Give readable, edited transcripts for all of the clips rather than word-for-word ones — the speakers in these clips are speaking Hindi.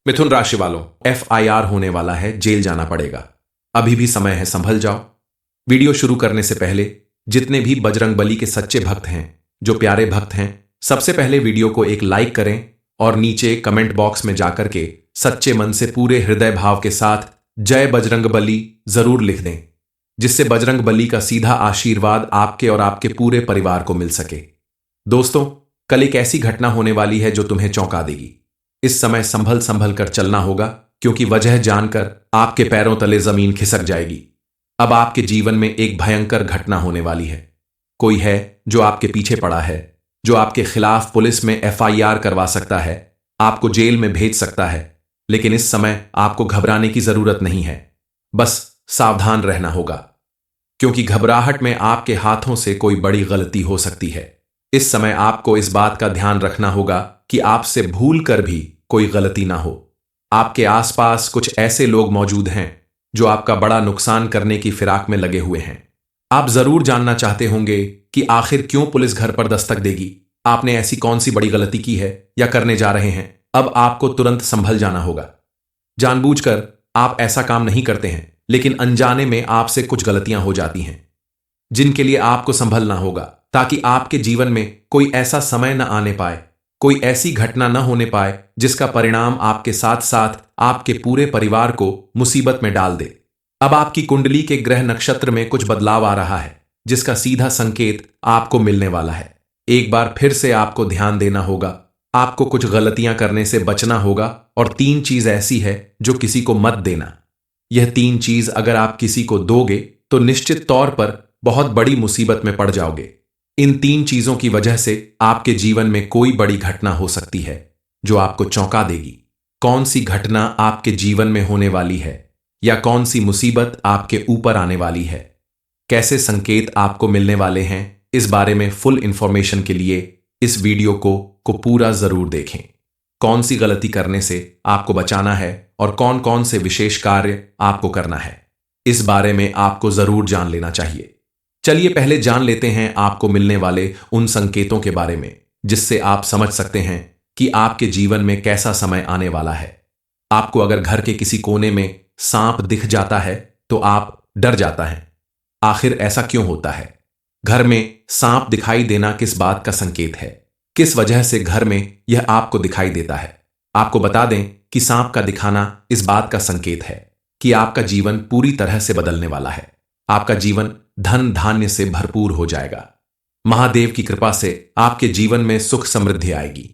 मिथुन राशि वालों, FIR होने वाला है, जेल जाना पड़ेगा। अभी भी समय है, संभल जाओ। वीडियो शुरू करने से पहले जितने भी बजरंगबली के सच्चे भक्त हैं, जो प्यारे भक्त हैं, सबसे पहले वीडियो को एक लाइक करें और नीचे कमेंट बॉक्स में जाकर के सच्चे मन से पूरे हृदय भाव के साथ जय बजरंगबली जरूर लिख दें, जिससे बजरंगबली का सीधा आशीर्वाद आपके और आपके पूरे परिवार को मिल सके। दोस्तों, कल एक ऐसी घटना होने वाली है जो तुम्हें चौंका देगी। इस समय संभल संभल कर चलना होगा, क्योंकि वजह जानकर आपके पैरों तले जमीन खिसक जाएगी। अब आपके जीवन में एक भयंकर घटना होने वाली है। कोई है जो आपके पीछे पड़ा है, जो आपके खिलाफ पुलिस में FIR करवा सकता है, आपको जेल में भेज सकता है। लेकिन इस समय आपको घबराने की जरूरत नहीं है, बस सावधान रहना होगा, क्योंकि घबराहट में आपके हाथों से कोई बड़ी गलती हो सकती है। इस समय आपको इस बात का ध्यान रखना होगा कि आपसे भूल कर भी कोई गलती ना हो। आपके आसपास कुछ ऐसे लोग मौजूद हैं जो आपका बड़ा नुकसान करने की फिराक में लगे हुए हैं। आप जरूर जानना चाहते होंगे कि आखिर क्यों पुलिस घर पर दस्तक देगी, आपने ऐसी कौन सी बड़ी गलती की है या करने जा रहे हैं। अब आपको तुरंत संभल जाना होगा। जानबूझकर आप ऐसा काम नहीं करते हैं, लेकिन अनजाने में आपसे कुछ गलतियां हो जाती हैं, जिनके लिए आपको संभलना होगा, ताकि आपके जीवन में कोई ऐसा समय न आने पाए, कोई ऐसी घटना न होने पाए जिसका परिणाम आपके साथ साथ आपके पूरे परिवार को मुसीबत में डाल दे। अब आपकी कुंडली के ग्रह नक्षत्र में कुछ बदलाव आ रहा है, जिसका सीधा संकेत आपको मिलने वाला है। एक बार फिर से आपको ध्यान देना होगा, आपको कुछ गलतियां करने से बचना होगा, और 3 चीज ऐसी है जो किसी को मत देना। यह 3 चीज अगर आप किसी को दोगे तो निश्चित तौर पर बहुत बड़ी मुसीबत में पड़ जाओगे। इन 3 चीजों की वजह से आपके जीवन में कोई बड़ी घटना हो सकती है जो आपको चौंका देगी। कौन सी घटना आपके जीवन में होने वाली है, या कौन सी मुसीबत आपके ऊपर आने वाली है, कैसे संकेत आपको मिलने वाले हैं, इस बारे में फुल इंफॉर्मेशन के लिए इस वीडियो को पूरा जरूर देखें। कौन सी गलती करने से आपको बचाना है और कौन कौन से विशेष कार्य आपको करना है, इस बारे में आपको जरूर जान लेना चाहिए। चलिए पहले जान लेते हैं आपको मिलने वाले उन संकेतों के बारे में, जिससे आप समझ सकते हैं कि आपके जीवन में कैसा समय आने वाला है। आपको अगर घर के किसी कोने में सांप दिख जाता है तो आप डर जाता है। आखिर ऐसा क्यों होता है? घर में सांप दिखाई देना किस बात का संकेत है? किस वजह से घर में यह आपको दिखाई देता है? आपको बता दें कि सांप का दिखाना इस बात का संकेत है कि आपका जीवन पूरी तरह से बदलने वाला है। आपका जीवन धन धान्य से भरपूर हो जाएगा। महादेव की कृपा से आपके जीवन में सुख समृद्धि आएगी।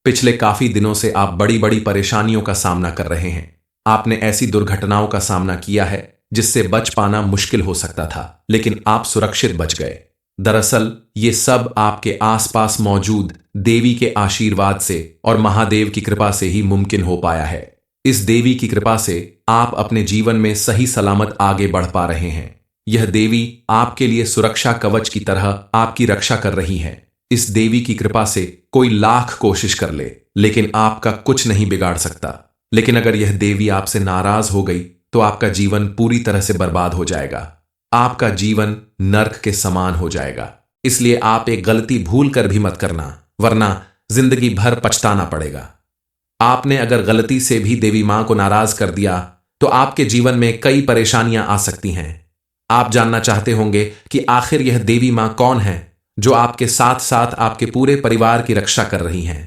पिछले काफी दिनों से आप बड़ी बड़ी परेशानियों का सामना कर रहे हैं। आपने ऐसी दुर्घटनाओं का सामना किया है जिससे बच पाना मुश्किल हो सकता था, लेकिन आप सुरक्षित बच गए। दरअसल ये सब आपके आसपास मौजूद देवी के आशीर्वाद से और महादेव की कृपा से ही मुमकिन हो पाया है। इस देवी की कृपा से आप अपने जीवन में सही सलामत आगे बढ़ पा रहे हैं। यह देवी आपके लिए सुरक्षा कवच की तरह आपकी रक्षा कर रही है। इस देवी की कृपा से कोई लाख कोशिश कर ले, लेकिन आपका कुछ नहीं बिगाड़ सकता। लेकिन अगर यह देवी आपसे नाराज हो गई तो आपका जीवन पूरी तरह से बर्बाद हो जाएगा। आपका जीवन नर्क के समान हो जाएगा। इसलिए आप एक गलती भूल कर भी मत करना, वरना जिंदगी भर पछताना पड़ेगा। आपने अगर गलती से भी देवी मां को नाराज कर दिया तो आपके जीवन में कई परेशानियां आ सकती हैं। आप जानना चाहते होंगे कि आखिर यह देवी मां कौन है जो आपके साथ साथ आपके पूरे परिवार की रक्षा कर रही हैं।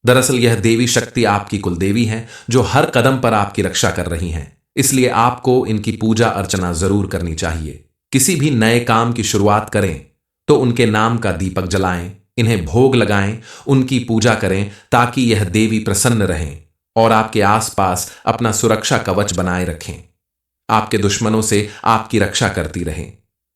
दरअसल यह देवी शक्ति आपकी कुलदेवी है, जो हर कदम पर आपकी रक्षा कर रही हैं। इसलिए आपको इनकी पूजा अर्चना जरूर करनी चाहिए। किसी भी नए काम की शुरुआत करें तो उनके नाम का दीपक जलाएं, इन्हें भोग लगाएं, उनकी पूजा करें, ताकि यह देवी प्रसन्न रहें और आपके आसपास अपना सुरक्षा कवच बनाए रखें। आपके दुश्मनों से आपकी रक्षा करती रहें।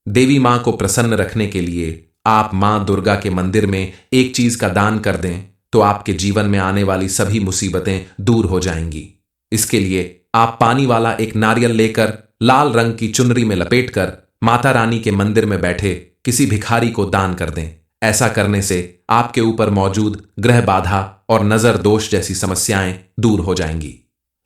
देवी मां को प्रसन्न रखने के लिए आप मां दुर्गा के मंदिर में एक चीज का दान कर दें तो आपके जीवन में आने वाली सभी मुसीबतें दूर हो जाएंगी। इसके लिए आप पानी वाला एक नारियल लेकर लाल रंग की चुनरी में लपेटकर माता रानी के मंदिर में बैठे किसी भिखारी को दान कर दें। ऐसा करने से आपके ऊपर मौजूद ग्रह बाधा और नजर दोष जैसी समस्याएं दूर हो जाएंगी।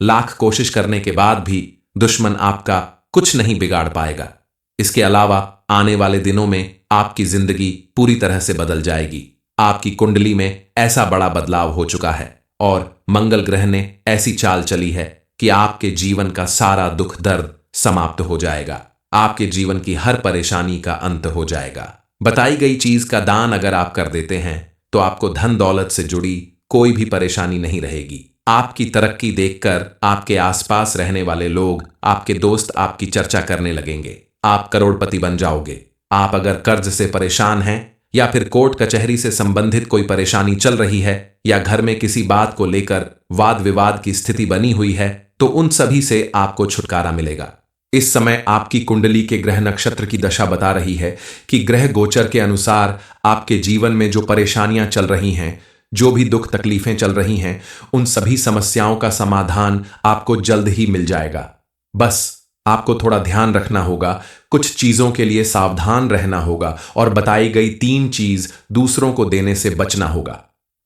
लाख कोशिश करने के बाद भी दुश्मन आपका कुछ नहीं बिगाड़ पाएगा। इसके अलावा आने वाले दिनों में आपकी जिंदगी पूरी तरह से बदल जाएगी। आपकी कुंडली में ऐसा बड़ा बदलाव हो चुका है और मंगल ग्रह ने ऐसी चाल चली है कि आपके जीवन का सारा दुख दर्द समाप्त हो जाएगा। आपके जीवन की हर परेशानी का अंत हो जाएगा। बताई गई चीज का दान अगर आप कर देते हैं तो आपको धन दौलत से जुड़ी कोई भी परेशानी नहीं रहेगी। आपकी तरक्की देखकर आपके आसपास रहने वाले लोग, आपके दोस्त आपकी चर्चा करने लगेंगे। आप करोड़पति बन जाओगे। आप अगर कर्ज से परेशान हैं या फिर कोर्ट कचहरी से संबंधित कोई परेशानी चल रही है या घर में किसी बात को लेकर वाद विवाद की स्थिति बनी हुई है तो उन सभी से आपको छुटकारा मिलेगा। इस समय आपकी कुंडली के ग्रह नक्षत्र की दशा बता रही है कि ग्रह गोचर के अनुसार आपके जीवन में जो परेशानियां चल रही हैं, जो भी दुख तकलीफें चल रही हैं, उन सभी समस्याओं का समाधान आपको जल्द ही मिल जाएगा। बस आपको थोड़ा ध्यान रखना होगा, कुछ चीजों के लिए सावधान रहना होगा और बताई गई 3 चीज दूसरों को देने से बचना होगा।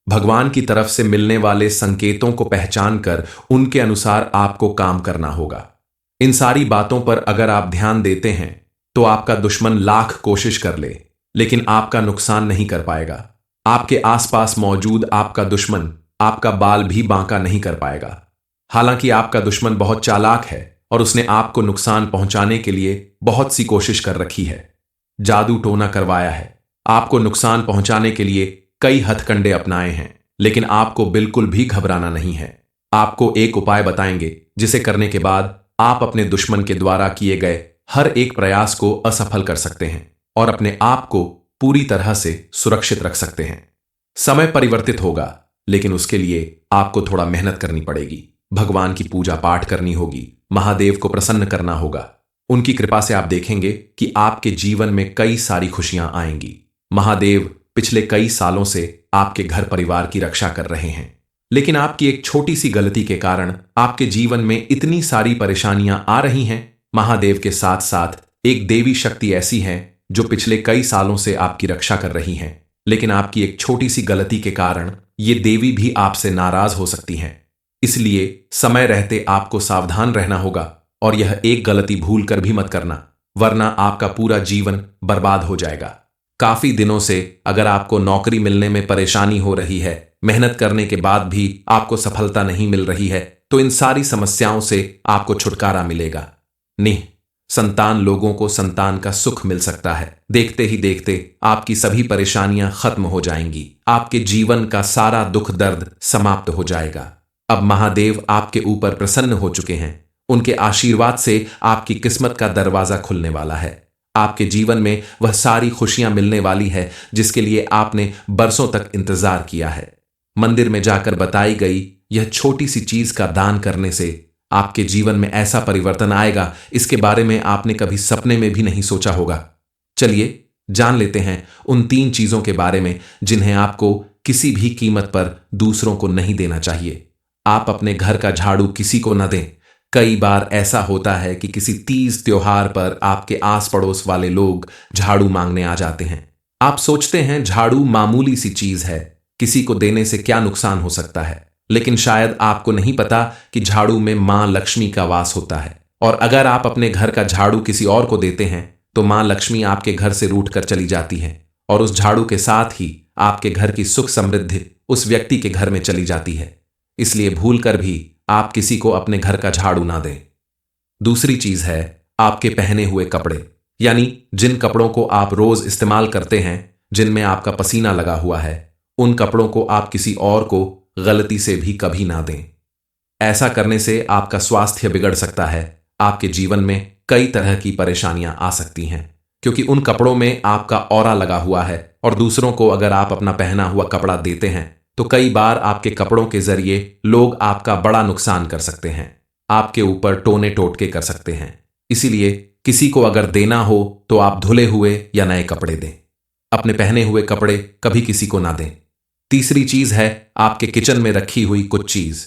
भगवान की तरफ से मिलने वाले संकेतों को पहचान कर उनके अनुसार आपको काम करना होगा। इन सारी बातों पर अगर आप ध्यान देते हैं तो आपका दुश्मन लाख कोशिश कर ले लेकिन आपका नुकसान नहीं कर पाएगा। आपके आसपास मौजूद आपका दुश्मन आपका बाल भी बांका नहीं कर पाएगा। हालांकि आपका दुश्मन बहुत चालाक है और उसने आपको नुकसान पहुंचाने के लिए बहुत सी कोशिश कर रखी है। जादू टोना करवाया है, आपको नुकसान पहुंचाने के लिए कई हथकंडे अपनाए हैं, लेकिन आपको बिल्कुल भी घबराना नहीं है। आपको एक उपाय बताएंगे जिसे करने के बाद आप अपने दुश्मन के द्वारा किए गए हर एक प्रयास को असफल कर सकते हैं और अपने आप को पूरी तरह से सुरक्षित रख सकते हैं। समय परिवर्तित होगा लेकिन उसके लिए आपको थोड़ा मेहनत करनी पड़ेगी। भगवान की पूजा पाठ करनी होगी, महादेव को प्रसन्न करना होगा। उनकी कृपा से आप देखेंगे कि आपके जीवन में कई सारी खुशियां आएंगी। महादेव पिछले कई सालों से आपके घर परिवार की रक्षा कर रहे हैं, लेकिन आपकी एक छोटी सी गलती के कारण आपके जीवन में इतनी सारी परेशानियां आ रही हैं। महादेव के साथ साथ एक देवी शक्ति ऐसी है जो पिछले कई सालों से आपकी रक्षा कर रही हैं, लेकिन आपकी एक छोटी सी गलती के कारण ये देवी भी आपसे नाराज हो सकती हैं। इसलिए समय रहते आपको सावधान रहना होगा और यह एक गलती भूल कर भी मत करना, वरना आपका पूरा जीवन बर्बाद हो जाएगा। काफी दिनों से अगर आपको नौकरी मिलने में परेशानी हो रही है, मेहनत करने के बाद भी आपको सफलता नहीं मिल रही है, तो इन सारी समस्याओं से आपको छुटकारा मिलेगा। संतान लोगों को संतान का सुख मिल सकता है। देखते ही देखते आपकी सभी परेशानियां खत्म हो जाएंगी। आपके जीवन का सारा दुख दर्द समाप्त हो जाएगा। अब महादेव आपके ऊपर प्रसन्न हो चुके हैं। उनके आशीर्वाद से आपकी किस्मत का दरवाजा खुलने वाला है। आपके जीवन में वह सारी खुशियां मिलने वाली है जिसके लिए आपने बरसों तक इंतजार किया है। मंदिर में जाकर बताई गई यह छोटी सी चीज का दान करने से आपके जीवन में ऐसा परिवर्तन आएगा, इसके बारे में आपने कभी सपने में भी नहीं सोचा होगा। चलिए जान लेते हैं उन 3 चीजों के बारे में जिन्हें आपको किसी भी कीमत पर दूसरों को नहीं देना चाहिए। आप अपने घर का झाड़ू किसी को न दें। कई बार ऐसा होता है कि किसी तीज त्योहार पर आपके आस पड़ोस वाले लोग झाड़ू मांगने आ जाते हैं। आप सोचते हैं झाड़ू मामूली सी चीज है, किसी को देने से क्या नुकसान हो सकता है, लेकिन शायद आपको नहीं पता कि झाड़ू में मां लक्ष्मी का वास होता है और अगर आप अपने घर का झाड़ू किसी और को देते हैं तो मां लक्ष्मी आपके घर से रूठ कर चली जाती है और उस झाड़ू के साथ ही आपके घर की सुख समृद्धि उस व्यक्ति के घर में चली जाती है। इसलिए भूल कर भी आप किसी को अपने घर का झाड़ू ना दें। दूसरी चीज है आपके पहने हुए कपड़े, यानी जिन कपड़ों को आप रोज इस्तेमाल करते हैं, जिनमें आपका पसीना लगा हुआ है, उन कपड़ों को आप किसी और को गलती से भी कभी ना दें। ऐसा करने से आपका स्वास्थ्य बिगड़ सकता है। आपके जीवन में कई तरह की परेशानियां आ सकती हैं क्योंकि उन कपड़ों में आपका ऑरा लगा हुआ है और दूसरों को अगर आप अपना पहना हुआ कपड़ा देते हैं तो कई बार आपके कपड़ों के जरिए लोग आपका बड़ा नुकसान कर सकते हैं, आपके ऊपर टोने टोटके कर सकते हैं। इसीलिए किसी को अगर देना हो तो आप धुले हुए या नए कपड़े दें। अपने पहने हुए कपड़े कभी किसी को ना दें। तीसरी चीज है आपके किचन में रखी हुई कुछ चीज,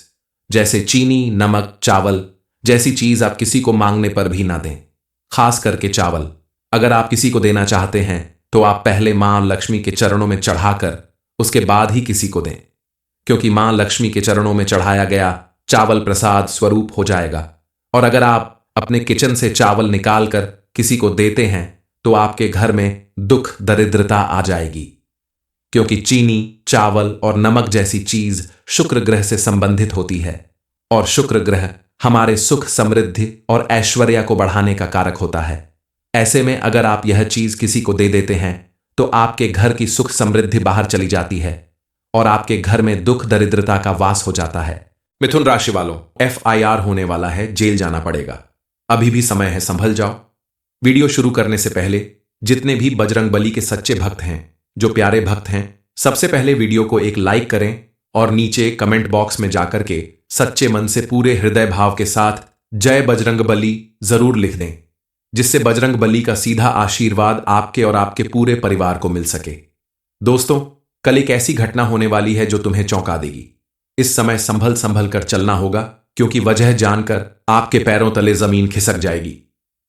जैसे चीनी, नमक, चावल जैसी चीज आप किसी को मांगने पर भी ना दें। खास करके चावल अगर आप किसी को देना चाहते हैं तो आप पहले मां लक्ष्मी के चरणों में चढ़ाकर उसके बाद ही किसी को दें, क्योंकि मां लक्ष्मी के चरणों में चढ़ाया गया चावल प्रसाद स्वरूप हो जाएगा। और अगर आप अपने किचन से चावल निकालकर किसी को देते हैं तो आपके घर में दुख दरिद्रता आ जाएगी। क्योंकि चीनी, चावल और नमक जैसी चीज शुक्र ग्रह से संबंधित होती है और शुक्र ग्रह हमारे सुख, समृद्धि और ऐश्वर्य को बढ़ाने का कारक होता है। ऐसे में अगर आप यह चीज किसी को दे देते हैं तो आपके घर की सुख समृद्धि बाहर चली जाती है और आपके घर में दुख दरिद्रता का वास हो जाता है। मिथुन राशि वालों, FIR होने वाला है, जेल जाना पड़ेगा। अभी भी समय है, संभल जाओ। वीडियो शुरू करने से पहले जितने भी बजरंग बली के सच्चे भक्त हैं, जो प्यारे भक्त हैं, सबसे पहले वीडियो को एक लाइक करें और नीचे कमेंट बॉक्स में जाकर के सच्चे मन से पूरे हृदय भाव के साथ जय बजरंग बली जरूर लिख दें, जिससे बजरंग बली का सीधा आशीर्वाद आपके और आपके पूरे परिवार को मिल सके। दोस्तों, कल एक ऐसी घटना होने वाली है जो तुम्हें चौंका देगी। इस समय संभल संभल कर चलना होगा, क्योंकि वजह जानकर आपके पैरों तले जमीन खिसक जाएगी।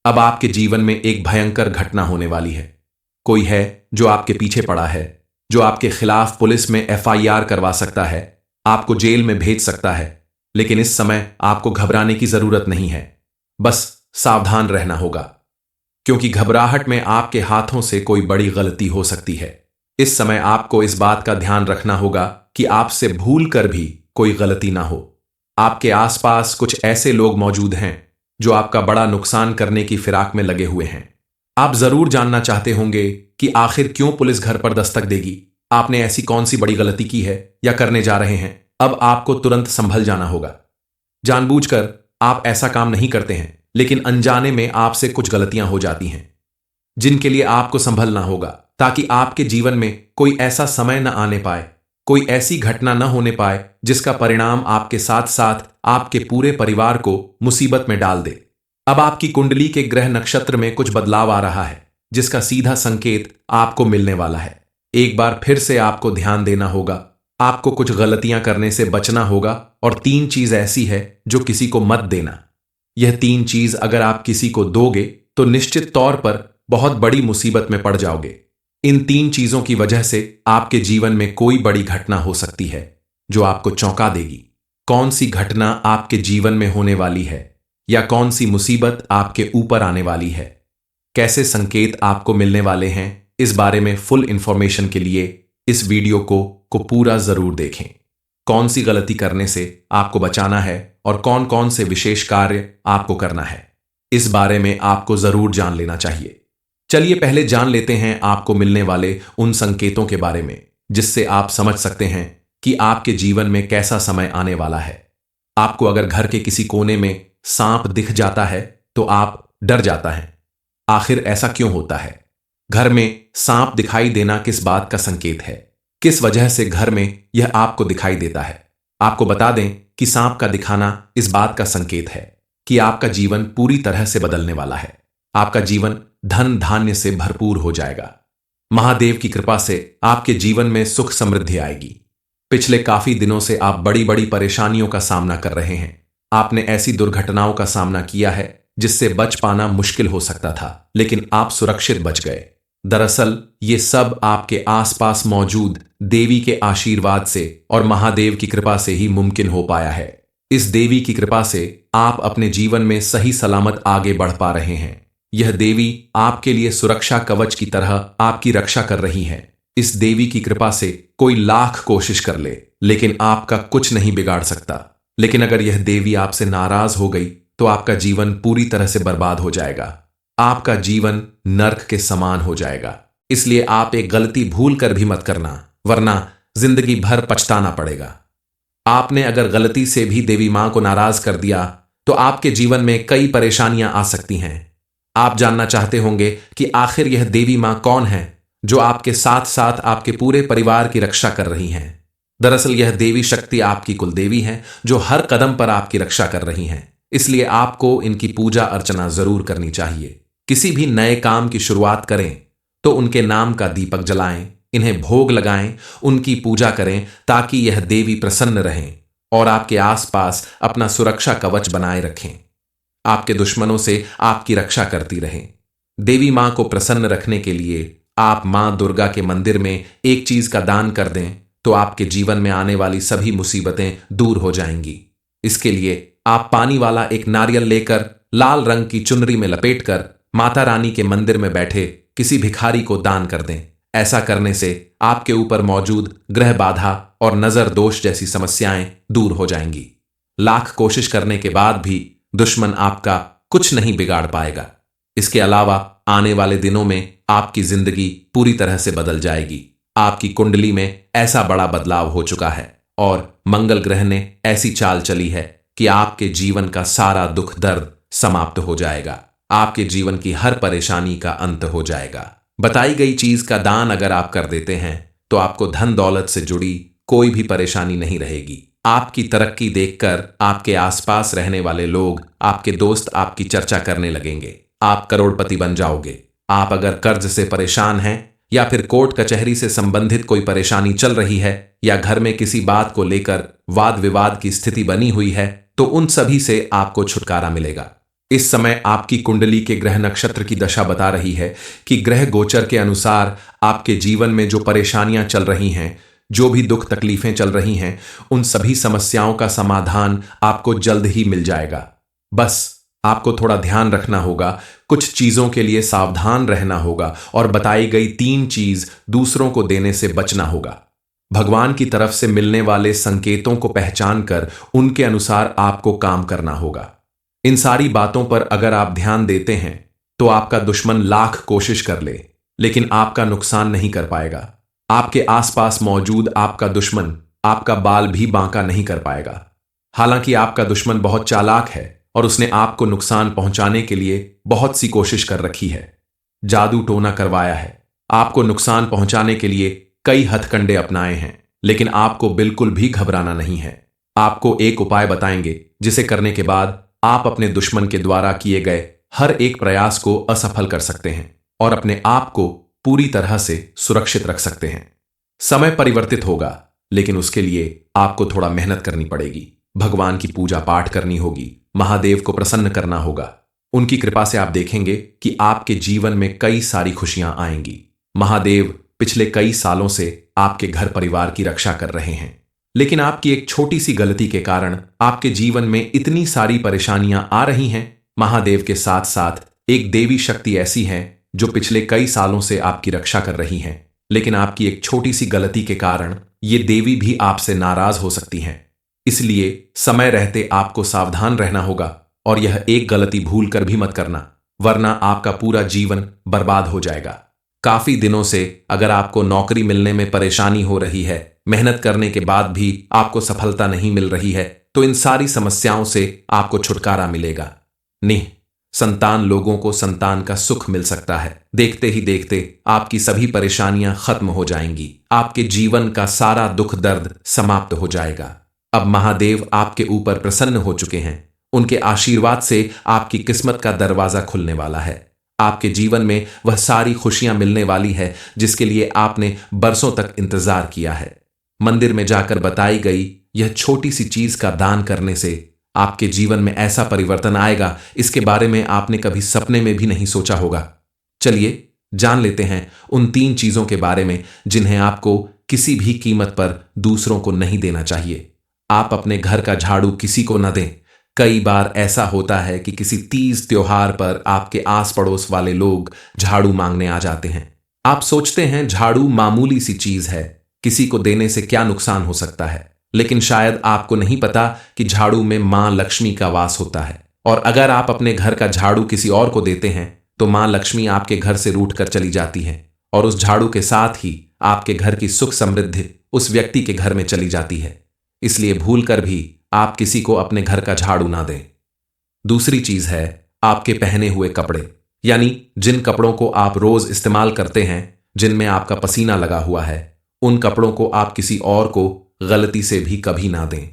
अब आपके जीवन में एक भयंकर घटना होने वाली है। कोई है जो आपके पीछे पड़ा है, जो आपके खिलाफ पुलिस में FIR करवा सकता है, आपको जेल में भेज सकता है। लेकिन इस समय आपको घबराने की जरूरत नहीं है, बस सावधान रहना होगा, क्योंकि घबराहट में आपके हाथों से कोई बड़ी गलती हो सकती है। इस समय आपको इस बात का ध्यान रखना होगा कि आपसे भूल कर भी कोई गलती ना हो। आपके आसपास कुछ ऐसे लोग मौजूद हैं जो आपका बड़ा नुकसान करने की फिराक में लगे हुए हैं। आप जरूर जानना चाहते होंगे कि आखिर क्यों पुलिस घर पर दस्तक देगी, आपने ऐसी कौन सी बड़ी गलती की है या करने जा रहे हैं। अब आपको तुरंत संभल जाना होगा। जानबूझकर आप ऐसा काम नहीं करते हैं, लेकिन अनजाने में आपसे कुछ गलतियां हो जाती हैं, जिनके लिए आपको संभलना होगा, ताकि आपके जीवन में कोई ऐसा समय न आने पाए, कोई ऐसी घटना न होने पाए जिसका परिणाम आपके साथ साथ आपके पूरे परिवार को मुसीबत में डाल दे। अब आपकी कुंडली के ग्रह नक्षत्र में कुछ बदलाव आ रहा है, जिसका सीधा संकेत आपको मिलने वाला है। एक बार फिर से आपको ध्यान देना होगा, आपको कुछ गलतियां करने से बचना होगा, और 3 चीज ऐसी है जो किसी को मत देना। यह 3 चीज अगर आप किसी को दोगे तो निश्चित तौर पर बहुत बड़ी मुसीबत में पड़ जाओगे। इन 3 चीजों की वजह से आपके जीवन में कोई बड़ी घटना हो सकती है जो आपको चौंका देगी। कौन सी घटना आपके जीवन में होने वाली है या कौन सी मुसीबत आपके ऊपर आने वाली है, कैसे संकेत आपको मिलने वाले हैं, इस बारे में फुल इंफॉर्मेशन के लिए इस वीडियो को पूरा जरूर देखें। कौन सी गलती करने से आपको बचाना है और कौन कौन से विशेष कार्य आपको करना है, इस बारे में आपको जरूर जान लेना चाहिए। चलिए पहले जान लेते हैं आपको मिलने वाले उन संकेतों के बारे में, जिससे आप समझ सकते हैं कि आपके जीवन में कैसा समय आने वाला है। आपको अगर घर के किसी कोने में सांप दिख जाता है तो आप डर जाता है। आखिर ऐसा क्यों होता है? घर में सांप दिखाई देना किस बात का संकेत है? किस वजह से घर में यह आपको दिखाई देता है? आपको बता दें कि सांप का दिखाना इस बात का संकेत है कि आपका जीवन पूरी तरह से बदलने वाला है। आपका जीवन धन धान्य से भरपूर हो जाएगा। महादेव की कृपा से आपके जीवन में सुख समृद्धि आएगी। पिछले काफी दिनों से आप बड़ी बड़ी परेशानियों का सामना कर रहे हैं। आपने ऐसी दुर्घटनाओं का सामना किया है जिससे बच पाना मुश्किल हो सकता था, लेकिन आप सुरक्षित बच गए। दरअसल ये सब आपके आसपास मौजूद देवी के आशीर्वाद से और महादेव की कृपा से ही मुमकिन हो पाया है। इस देवी की कृपा से आप अपने जीवन में सही सलामत आगे बढ़ पा रहे हैं। यह देवी आपके लिए सुरक्षा कवच की तरह आपकी रक्षा कर रही है। इस देवी की कृपा से कोई लाख कोशिश कर ले, लेकिन आपका कुछ नहीं बिगाड़ सकता। लेकिन अगर यह देवी आपसे नाराज हो गई तो आपका जीवन पूरी तरह से बर्बाद हो जाएगा। आपका जीवन नर्क के समान हो जाएगा। इसलिए आप एक गलती भूल कर भी मत करना, वरना जिंदगी भर पछताना पड़ेगा। आपने अगर गलती से भी देवी मां को नाराज कर दिया तो आपके जीवन में कई परेशानियां आ सकती हैं। आप जानना चाहते होंगे कि आखिर यह देवी मां कौन है जो आपके साथ साथ आपके पूरे परिवार की रक्षा कर रही हैं। दरअसल यह देवी शक्ति आपकी कुलदेवी है जो हर कदम पर आपकी रक्षा कर रही हैं। इसलिए आपको इनकी पूजा अर्चना जरूर करनी चाहिए। किसी भी नए काम की शुरुआत करें तो उनके नाम का दीपक जलाएं, इन्हें भोग लगाएं, उनकी पूजा करें, ताकि यह देवी प्रसन्न रहें और आपके आसपास अपना सुरक्षा कवच बनाए रखें। आपके दुश्मनों से आपकी रक्षा करती रहें। देवी मां को प्रसन्न रखने के लिए आप मां दुर्गा के मंदिर में एक चीज का दान कर दें तो आपके जीवन में आने वाली सभी मुसीबतें दूर हो जाएंगी। इसके लिए आप पानी वाला एक नारियल लेकर लाल रंग की चुनरी में लपेटकर माता रानी के मंदिर में बैठे किसी भिखारी को दान कर दें। ऐसा करने से आपके ऊपर मौजूद ग्रह बाधा और नजर दोष जैसी समस्याएं दूर हो जाएंगी। लाख कोशिश करने के बाद भी दुश्मन आपका कुछ नहीं बिगाड़ पाएगा। इसके अलावा आने वाले दिनों में आपकी जिंदगी पूरी तरह से बदल जाएगी। आपकी कुंडली में ऐसा बड़ा बदलाव हो चुका है और मंगल ग्रह ने ऐसी चाल चली है कि आपके जीवन का सारा दुख दर्द समाप्त हो जाएगा। आपके जीवन की हर परेशानी का अंत हो जाएगा। बताई गई चीज का दान अगर आप कर देते हैं तो आपको धन दौलत से जुड़ी कोई भी परेशानी नहीं रहेगी। आपकी तरक्की देखकर आपके आसपास रहने वाले लोग, आपके दोस्त आपकी चर्चा करने लगेंगे। आप करोड़पति बन जाओगे। आप अगर कर्ज से परेशान हैं या फिर कोर्ट कचहरी से संबंधित कोई परेशानी चल रही है या घर में किसी बात को लेकर वाद विवाद की स्थिति बनी हुई है तो उन सभी से आपको छुटकारा मिलेगा। इस समय आपकी कुंडली के ग्रह नक्षत्र की दशा बता रही है कि ग्रह गोचर के अनुसार आपके जीवन में जो परेशानियां चल रही हैं, जो भी दुख तकलीफें चल रही हैं, उन सभी समस्याओं का समाधान आपको जल्द ही मिल जाएगा। बस आपको थोड़ा ध्यान रखना होगा, कुछ चीजों के लिए सावधान रहना होगा और बताई गई 3 चीज दूसरों को देने से बचना होगा। भगवान की तरफ से मिलने वाले संकेतों को पहचान कर उनके अनुसार आपको काम करना होगा। इन सारी बातों पर अगर आप ध्यान देते हैं तो आपका दुश्मन लाख कोशिश कर ले लेकिन आपका नुकसान नहीं कर पाएगा। आपके आसपास मौजूद आपका दुश्मन आपका बाल भी बांका नहीं कर पाएगा। हालांकि आपका दुश्मन बहुत चालाक है और उसने आपको नुकसान पहुंचाने के लिए बहुत सी कोशिश कर रखी है। जादू टोना करवाया है, आपको नुकसान पहुंचाने के लिए कई हथकंडे अपनाए हैं, लेकिन आपको बिल्कुल भी घबराना नहीं है। आपको एक उपाय बताएंगे जिसे करने के बाद आप अपने दुश्मन के द्वारा किए गए हर एक प्रयास को असफल कर सकते हैं और अपने आप को पूरी तरह से सुरक्षित रख सकते हैं। समय परिवर्तित होगा लेकिन उसके लिए आपको थोड़ा मेहनत करनी पड़ेगी। भगवान की पूजा पाठ करनी होगी, महादेव को प्रसन्न करना होगा। उनकी कृपा से आप देखेंगे कि आपके जीवन में कई सारी खुशियां आएंगी। महादेव पिछले कई सालों से आपके घर परिवार की रक्षा कर रहे हैं, लेकिन आपकी एक छोटी सी गलती के कारण आपके जीवन में इतनी सारी परेशानियां आ रही हैं। महादेव के साथ साथ एक देवी शक्ति ऐसी है जो पिछले कई सालों से आपकी रक्षा कर रही हैं, लेकिन आपकी एक छोटी सी गलती के कारण ये देवी भी आपसे नाराज हो सकती हैं। इसलिए समय रहते आपको सावधान रहना होगा और यह एक गलती भूल कर भी मत करना, वरना आपका पूरा जीवन बर्बाद हो जाएगा। काफी दिनों से अगर आपको नौकरी मिलने में परेशानी हो रही है, मेहनत करने के बाद भी आपको सफलता नहीं मिल रही है, तो इन सारी समस्याओं से आपको छुटकारा मिलेगा। संतान लोगों को संतान का सुख मिल सकता है। देखते ही देखते आपकी सभी परेशानियां खत्म हो जाएंगी। आपके जीवन का सारा दुख दर्द समाप्त हो जाएगा। अब महादेव आपके ऊपर प्रसन्न हो चुके हैं। उनके आशीर्वाद से आपकी किस्मत का दरवाजा खुलने वाला है। आपके जीवन में वह सारी खुशियां मिलने वाली है जिसके लिए आपने बरसों तक इंतजार किया है। मंदिर में जाकर बताई गई यह छोटी सी चीज का दान करने से आपके जीवन में ऐसा परिवर्तन आएगा, इसके बारे में आपने कभी सपने में भी नहीं सोचा होगा। चलिए जान लेते हैं उन 3 चीजों के बारे में जिन्हें आपको किसी भी कीमत पर दूसरों को नहीं देना चाहिए। आप अपने घर का झाड़ू किसी को न दें। कई बार ऐसा होता है कि किसी तीज त्योहार पर आपके आस पड़ोस वाले लोग झाड़ू मांगने आ जाते हैं। आप सोचते हैं झाड़ू मामूली सी चीज है, किसी को देने से क्या नुकसान हो सकता है, लेकिन शायद आपको नहीं पता कि झाड़ू में मां लक्ष्मी का वास होता है और अगर आप अपने घर का झाड़ू किसी और को देते हैं तो मां लक्ष्मी आपके घर से रूठ कर चली जाती है और उस झाड़ू के साथ ही आपके घर की सुख समृद्धि उस व्यक्ति के घर में चली जाती है। इसलिए भूलकर भी आप किसी को अपने घर का झाड़ू ना दें। दूसरी चीज है आपके पहने हुए कपड़े, यानी जिन कपड़ों को आप रोज इस्तेमाल करते हैं, जिनमें आपका पसीना लगा हुआ है, उन कपड़ों को आप किसी और को गलती से भी कभी ना दें।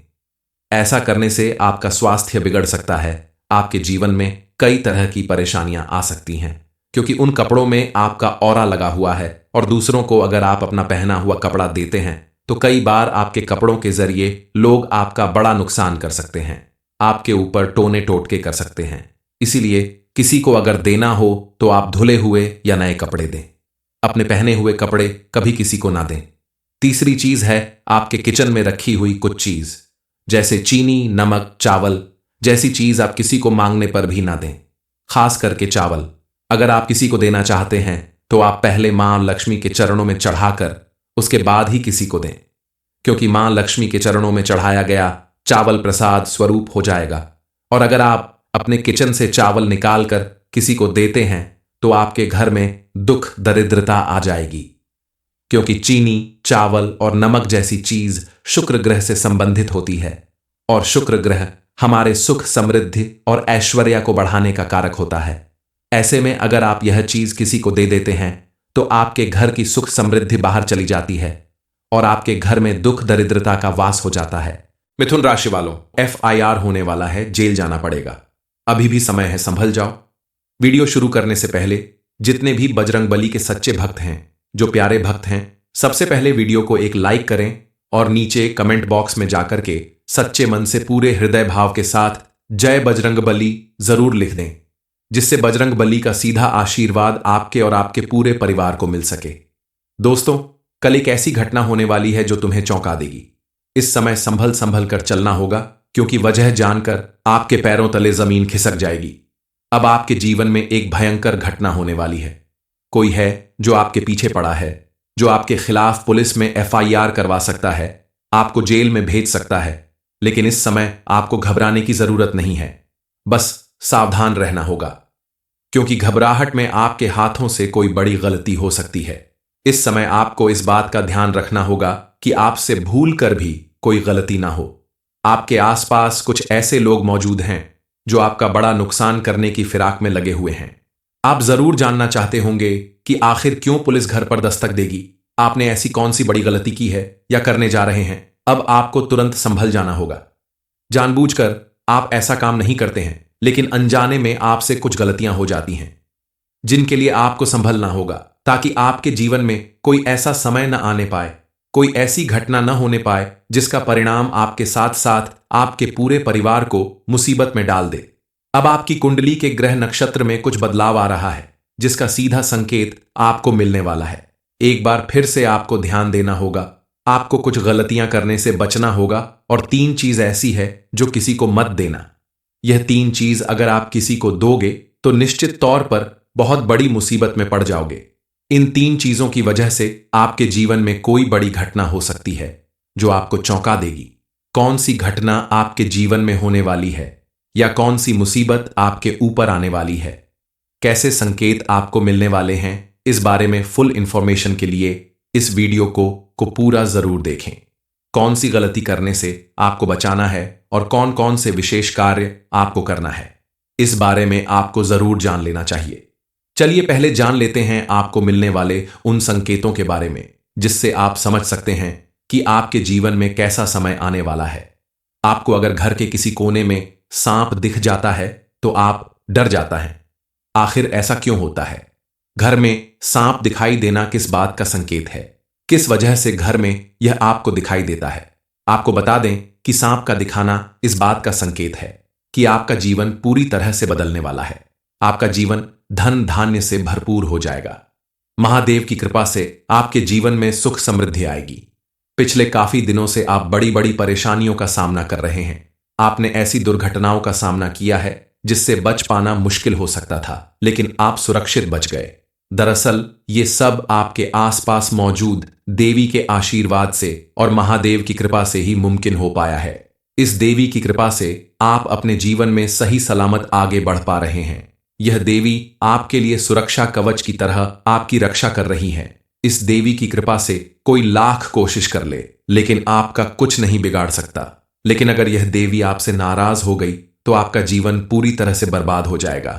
ऐसा करने से आपका स्वास्थ्य बिगड़ सकता है। आपके जीवन में कई तरह की परेशानियां आ सकती हैं क्योंकि उन कपड़ों में आपका ऑरा लगा हुआ है और दूसरों को अगर आप अपना पहना हुआ कपड़ा देते हैं तो कई बार आपके कपड़ों के जरिए लोग आपका बड़ा नुकसान कर सकते हैं, आपके ऊपर टोने टोटके कर सकते हैं। इसीलिए किसी को अगर देना हो तो आप धुले हुए या नए कपड़े दें। अपने पहने हुए कपड़े कभी किसी को ना दें। तीसरी चीज है आपके किचन में रखी हुई कुछ चीज, जैसे चीनी, नमक, चावल जैसी चीज आप किसी को मांगने पर भी ना दें। खास करके चावल अगर आप किसी को देना चाहते हैं तो आप पहले मां लक्ष्मी के चरणों में चढ़ाकर उसके बाद ही किसी को दें, क्योंकि मां लक्ष्मी के चरणों में चढ़ाया गया चावल प्रसाद स्वरूप हो जाएगा। और अगर आप अपने किचन से चावल निकालकर किसी को देते हैं तो आपके घर में दुख दरिद्रता आ जाएगी, क्योंकि चीनी, चावल और नमक जैसी चीज शुक्र ग्रह से संबंधित होती है और शुक्र ग्रह हमारे सुख, समृद्धि और ऐश्वर्य को बढ़ाने का कारक होता है। ऐसे में अगर आप यह चीज किसी को दे देते हैं तो आपके घर की सुख समृद्धि बाहर चली जाती है और आपके घर में दुख दरिद्रता का वास हो जाता है। मिथुन राशि वालों, FIR होने वाला है, जेल जाना पड़ेगा। अभी भी समय है, संभल जाओ। वीडियो शुरू करने से पहले जितने भी बजरंग बली के सच्चे भक्त हैं, जो प्यारे भक्त हैं, सबसे पहले वीडियो को एक लाइक करें और नीचे कमेंट बॉक्स में जाकर के सच्चे मन से पूरे हृदय भाव के साथ जय बजरंग बली जरूर लिख दें, जिससे बजरंग बली का सीधा आशीर्वाद आपके और आपके पूरे परिवार को मिल सके। दोस्तों, कल एक ऐसी घटना होने वाली है जो तुम्हें चौंका देगी। इस समय संभल संभल कर चलना होगा, क्योंकि वजह जानकर आपके पैरों तले जमीन खिसक जाएगी। अब आपके जीवन में एक भयंकर घटना होने वाली है। कोई है जो आपके पीछे पड़ा है, जो आपके खिलाफ पुलिस में FIR करवा सकता है, आपको जेल में भेज सकता है। लेकिन इस समय आपको घबराने की जरूरत नहीं है, बस सावधान रहना होगा, क्योंकि घबराहट में आपके हाथों से कोई बड़ी गलती हो सकती है। इस समय आपको इस बात का ध्यान रखना होगा कि आपसे भूल कर भी कोई गलती ना हो। आपके आसपास कुछ ऐसे लोग मौजूद हैं जो आपका बड़ा नुकसान करने की फिराक में लगे हुए हैं। आप जरूर जानना चाहते होंगे कि आखिर क्यों पुलिस घर पर दस्तक देगी, आपने ऐसी कौन सी बड़ी गलती की है या करने जा रहे हैं। अब आपको तुरंत संभल जाना होगा। जानबूझकर आप ऐसा काम नहीं करते हैं, लेकिन अनजाने में आपसे कुछ गलतियां हो जाती हैं, जिनके लिए आपको संभलना होगा, ताकि आपके जीवन में कोई ऐसा समय न आने पाए, कोई ऐसी घटना न होने पाए जिसका परिणाम आपके साथ साथ आपके पूरे परिवार को मुसीबत में डाल दे। अब आपकी कुंडली के ग्रह नक्षत्र में कुछ बदलाव आ रहा है, जिसका सीधा संकेत आपको मिलने वाला है। एक बार फिर से आपको ध्यान देना होगा, आपको कुछ गलतियां करने से बचना होगा, और 3 चीज ऐसी है जो किसी को मत देना। यह 3 चीज अगर आप किसी को दोगे तो निश्चित तौर पर बहुत बड़ी मुसीबत में पड़ जाओगे। इन 3 चीजों की वजह से आपके जीवन में कोई बड़ी घटना हो सकती है जो आपको चौंका देगी। कौन सी घटना आपके जीवन में होने वाली है या कौन सी मुसीबत आपके ऊपर आने वाली है, कैसे संकेत आपको मिलने वाले हैं, इस बारे में फुल इंफॉर्मेशन के लिए इस वीडियो को पूरा जरूर देखें। कौन सी गलती करने से आपको बचाना है और कौन कौन से विशेष कार्य आपको करना है, इस बारे में आपको जरूर जान लेना चाहिए। चलिए पहले जान लेते हैं आपको मिलने वाले उन संकेतों के बारे में, जिससे आप समझ सकते हैं कि आपके जीवन में कैसा समय आने वाला है। आपको अगर घर के किसी कोने में सांप दिख जाता है तो आप डर जाता है। आखिर ऐसा क्यों होता है? घर में सांप दिखाई देना किस बात का संकेत है? किस वजह से घर में यह आपको दिखाई देता है? आपको बता दें कि सांप का दिखाना इस बात का संकेत है कि आपका जीवन पूरी तरह से बदलने वाला है। आपका जीवन धन धान्य से भरपूर हो जाएगा। महादेव की कृपा से आपके जीवन में सुख समृद्धि आएगी। पिछले काफी दिनों से आप बड़ी बड़ी परेशानियों का सामना कर रहे हैं। आपने ऐसी दुर्घटनाओं का सामना किया है जिससे बच पाना मुश्किल हो सकता था, लेकिन आप सुरक्षित बच गए। दरअसल ये सब आपके आसपास मौजूद देवी के आशीर्वाद से और महादेव की कृपा से ही मुमकिन हो पाया है। इस देवी की कृपा से आप अपने जीवन में सही सलामत आगे बढ़ पा रहे हैं। यह देवी आपके लिए सुरक्षा कवच की तरह आपकी रक्षा कर रही है। इस देवी की कृपा से कोई लाख कोशिश कर ले, लेकिन आपका कुछ नहीं बिगाड़ सकता। लेकिन अगर यह देवी आपसे नाराज हो गई तो आपका जीवन पूरी तरह से बर्बाद हो जाएगा।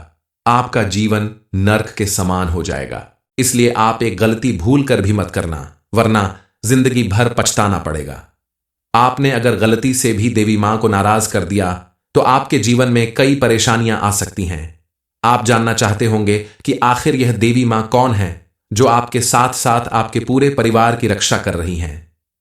आपका जीवन नर्क के समान हो जाएगा। इसलिए आप एक गलती भूल कर भी मत करना, वरना जिंदगी भर पछताना पड़ेगा। आपने अगर गलती से भी देवी मां को नाराज कर दिया तो आपके जीवन में कई परेशानियां आ सकती हैं। आप जानना चाहते होंगे कि आखिर यह देवी मां कौन है जो आपके साथ साथ आपके पूरे परिवार की रक्षा कर रही हैं।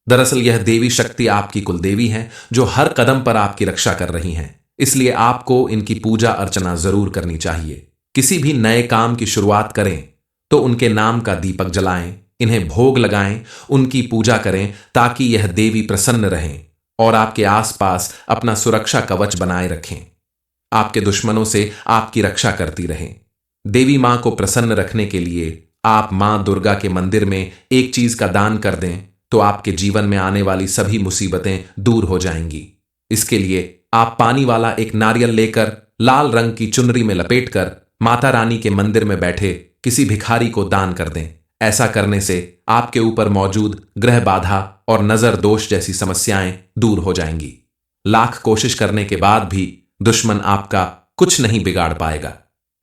दरअसल यह देवी शक्ति आपकी कुलदेवी है जो हर कदम पर आपकी रक्षा कर रही हैं। इसलिए आपको इनकी पूजा अर्चना जरूर करनी चाहिए। किसी भी नए काम की शुरुआत करें तो उनके नाम का दीपक जलाएं, इन्हें भोग लगाएं, उनकी पूजा करें, ताकि यह देवी प्रसन्न रहें और आपके आसपास अपना सुरक्षा कवच बनाए रखें। आपके दुश्मनों से आपकी रक्षा करती रहें। देवी मां को प्रसन्न रखने के लिए आप मां दुर्गा के मंदिर में एक चीज का दान कर दें तो आपके जीवन में आने वाली सभी मुसीबतें दूर हो जाएंगी। इसके लिए आप पानी वाला एक नारियल लेकर लाल रंग की चुनरी में लपेटकर माता रानी के मंदिर में बैठे किसी भिखारी को दान कर दें। ऐसा करने से आपके ऊपर मौजूद ग्रह बाधा और नजर दोष जैसी समस्याएं दूर हो जाएंगी। लाख कोशिश करने के बाद भी दुश्मन आपका कुछ नहीं बिगाड़ पाएगा।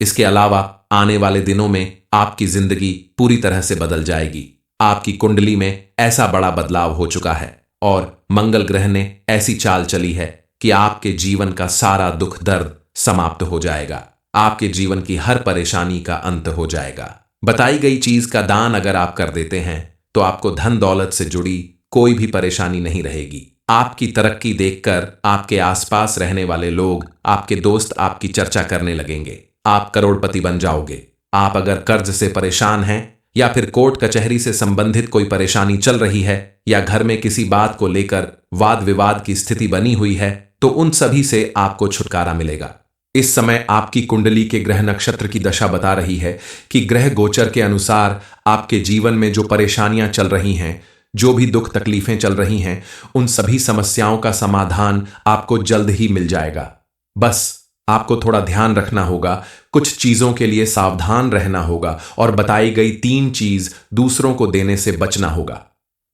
इसके अलावा आने वाले दिनों में आपकी जिंदगी पूरी तरह से बदल जाएगी। आपकी कुंडली में ऐसा बड़ा बदलाव हो चुका है और मंगल ग्रह ने ऐसी चाल चली है कि आपके जीवन का सारा दुख दर्द समाप्त हो जाएगा। आपके जीवन की हर परेशानी का अंत हो जाएगा। बताई गई चीज का दान अगर आप कर देते हैं तो आपको धन दौलत से जुड़ी कोई भी परेशानी नहीं रहेगी। आपकी तरक्की देखकर आपके आसपास रहने वाले लोग, आपके दोस्त आपकी चर्चा करने लगेंगे। आप करोड़पति बन जाओगे। आप अगर कर्ज से परेशान हैं या फिर कोर्ट कचहरी से संबंधित कोई परेशानी चल रही है या घर में किसी बात को लेकर वाद विवाद की स्थिति बनी हुई है तो उन सभी से आपको छुटकारा मिलेगा। इस समय आपकी कुंडली के ग्रह नक्षत्र की दशा बता रही है कि ग्रह गोचर के अनुसार आपके जीवन में जो परेशानियां चल रही हैं, जो भी दुख तकलीफें चल रही हैं, उन सभी समस्याओं का समाधान आपको जल्द ही मिल जाएगा। बस आपको थोड़ा ध्यान रखना होगा, कुछ चीजों के लिए सावधान रहना होगा और बताई गई 3 चीज दूसरों को देने से बचना होगा।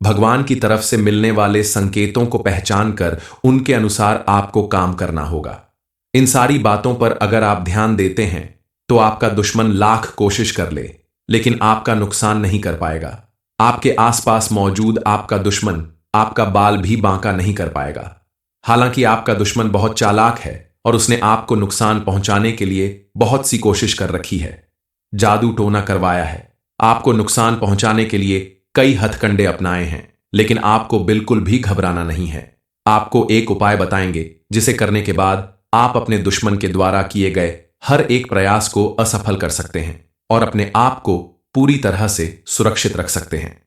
भगवान की तरफ से मिलने वाले संकेतों को पहचान कर उनके अनुसार आपको काम करना होगा। इन सारी बातों पर अगर आप ध्यान देते हैं तो आपका दुश्मन लाख कोशिश कर ले लेकिन आपका नुकसान नहीं कर पाएगा। आपके आसपास मौजूद आपका दुश्मन आपका बाल भी बांका नहीं कर पाएगा। हालांकि आपका दुश्मन बहुत चालाक है और उसने आपको नुकसान पहुंचाने के लिए बहुत सी कोशिश कर रखी है। जादू टोना करवाया है, आपको नुकसान पहुंचाने के लिए कई हथकंडे अपनाए हैं, लेकिन आपको बिल्कुल भी घबराना नहीं है। आपको एक उपाय बताएंगे जिसे करने के बाद आप अपने दुश्मन के द्वारा किए गए हर एक प्रयास को असफल कर सकते हैं और अपने आप को पूरी तरह से सुरक्षित रख सकते हैं।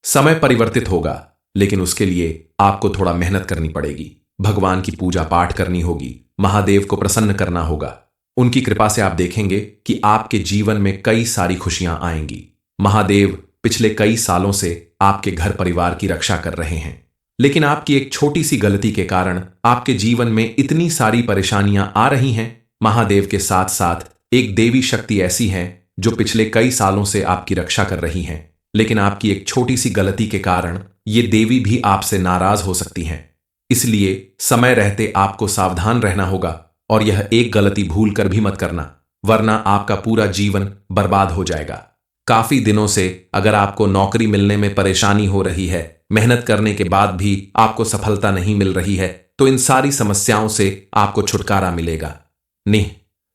समय परिवर्तित होगा लेकिन उसके लिए आपको थोड़ा मेहनत करनी पड़ेगी। भगवान की पूजा पाठ करनी होगी, महादेव को प्रसन्न करना होगा। उनकी कृपा से आप देखेंगे कि आपके जीवन में कई सारी खुशियां आएंगी। महादेव पिछले कई सालों से आपके घर परिवार की रक्षा कर रहे हैं, लेकिन आपकी एक छोटी सी गलती के कारण आपके जीवन में इतनी सारी परेशानियां आ रही हैं। महादेव के साथ साथ एक देवी शक्ति ऐसी है जो पिछले कई सालों से आपकी रक्षा कर रही हैं, लेकिन आपकी एक छोटी सी गलती के कारण ये देवी भी आपसे नाराज हो सकती हैं। इसलिए समय रहते आपको सावधान रहना होगा और यह एक गलती भूल कर भी मत करना, वरना आपका पूरा जीवन बर्बाद हो जाएगा। काफी दिनों से अगर आपको नौकरी मिलने में परेशानी हो रही है, मेहनत करने के बाद भी आपको सफलता नहीं मिल रही है, तो इन सारी समस्याओं से आपको छुटकारा मिलेगा।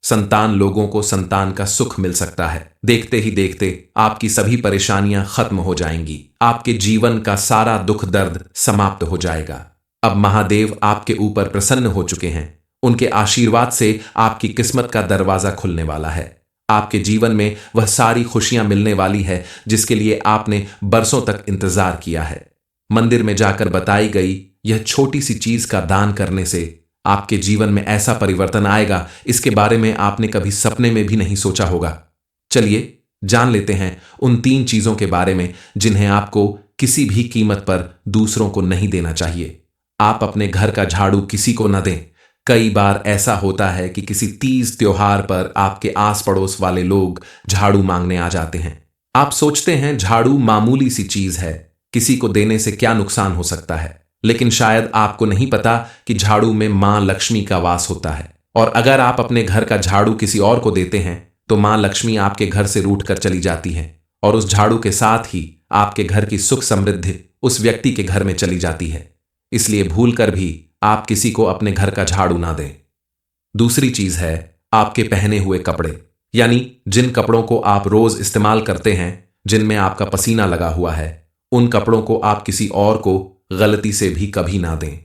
संतान लोगों को संतान का सुख मिल सकता है। देखते ही देखते आपकी सभी परेशानियां खत्म हो जाएंगी। आपके जीवन का सारा दुख दर्द समाप्त हो जाएगा। अब महादेव आपके ऊपर प्रसन्न हो चुके हैं। उनके आशीर्वाद से आपकी किस्मत का दरवाजा खुलने वाला है। आपके जीवन में वह सारी खुशियां मिलने वाली है जिसके लिए आपने बरसों तक इंतजार किया है। मंदिर में जाकर बताई गई यह छोटी सी चीज का दान करने से आपके जीवन में ऐसा परिवर्तन आएगा, इसके बारे में आपने कभी सपने में भी नहीं सोचा होगा। चलिए जान लेते हैं उन 3 चीजों के बारे में जिन्हें आपको किसी भी कीमत पर दूसरों को नहीं देना चाहिए। आप अपने घर का झाड़ू किसी को न दें। कई बार ऐसा होता है कि किसी तीज त्योहार पर आपके आस पड़ोस वाले लोग झाड़ू मांगने आ जाते हैं। आप सोचते हैं झाड़ू मामूली सी चीज है, किसी को देने से क्या नुकसान हो सकता है, लेकिन शायद आपको नहीं पता कि झाड़ू में मां लक्ष्मी का वास होता है और अगर आप अपने घर का झाड़ू किसी और को देते हैं तो मां लक्ष्मी आपके घर से रूठ कर चली जाती है और उस झाड़ू के साथ ही आपके घर की सुख समृद्धि उस व्यक्ति के घर में चली जाती है। इसलिए भूलकर भी आप किसी को अपने घर का झाड़ू ना दें। दूसरी चीज है आपके पहने हुए कपड़े, यानी जिन कपड़ों को आप रोज इस्तेमाल करते हैं, जिनमें आपका पसीना लगा हुआ है, उन कपड़ों को आप किसी और को गलती से भी कभी ना दें।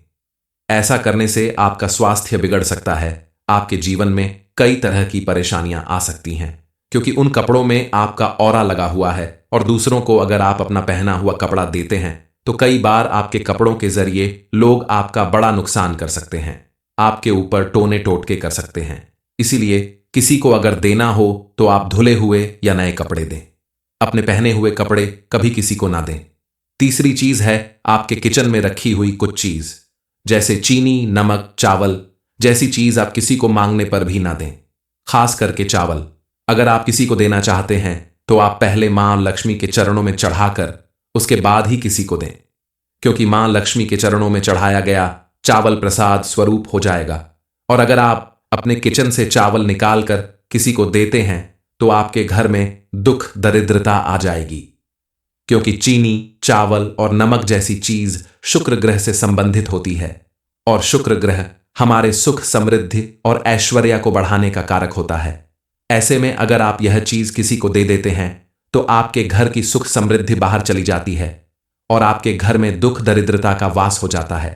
ऐसा करने से आपका स्वास्थ्य बिगड़ सकता है। आपके जीवन में कई तरह की परेशानियां आ सकती हैं क्योंकि उन कपड़ों में आपका ऑरा लगा हुआ है और दूसरों को अगर आप अपना पहना हुआ कपड़ा देते हैं तो कई बार आपके कपड़ों के जरिए लोग आपका बड़ा नुकसान कर सकते हैं, आपके ऊपर टोने टोटके कर सकते हैं। इसीलिए किसी को अगर देना हो तो आप धुले हुए या नए कपड़े दें। अपने पहने हुए कपड़े कभी किसी को ना दें। तीसरी चीज है आपके किचन में रखी हुई कुछ चीज, जैसे चीनी, नमक, चावल जैसी चीज आप किसी को मांगने पर भी ना दें। खास करके चावल अगर आप किसी को देना चाहते हैं तो आप पहले मां लक्ष्मी के चरणों में चढ़ाकर उसके बाद ही किसी को दें, क्योंकि मां लक्ष्मी के चरणों में चढ़ाया गया चावल प्रसाद स्वरूप हो जाएगा। और अगर आप अपने किचन से चावल निकालकर किसी को देते हैं तो आपके घर में दुख दरिद्रता आ जाएगी, क्योंकि चीनी, चावल और नमक जैसी चीज शुक्र ग्रह से संबंधित होती है और शुक्र ग्रह हमारे सुख, समृद्धि और ऐश्वर्य को बढ़ाने का कारक होता है। ऐसे में अगर आप यह चीज किसी को दे देते हैं तो आपके घर की सुख समृद्धि बाहर चली जाती है और आपके घर में दुख दरिद्रता का वास हो जाता है।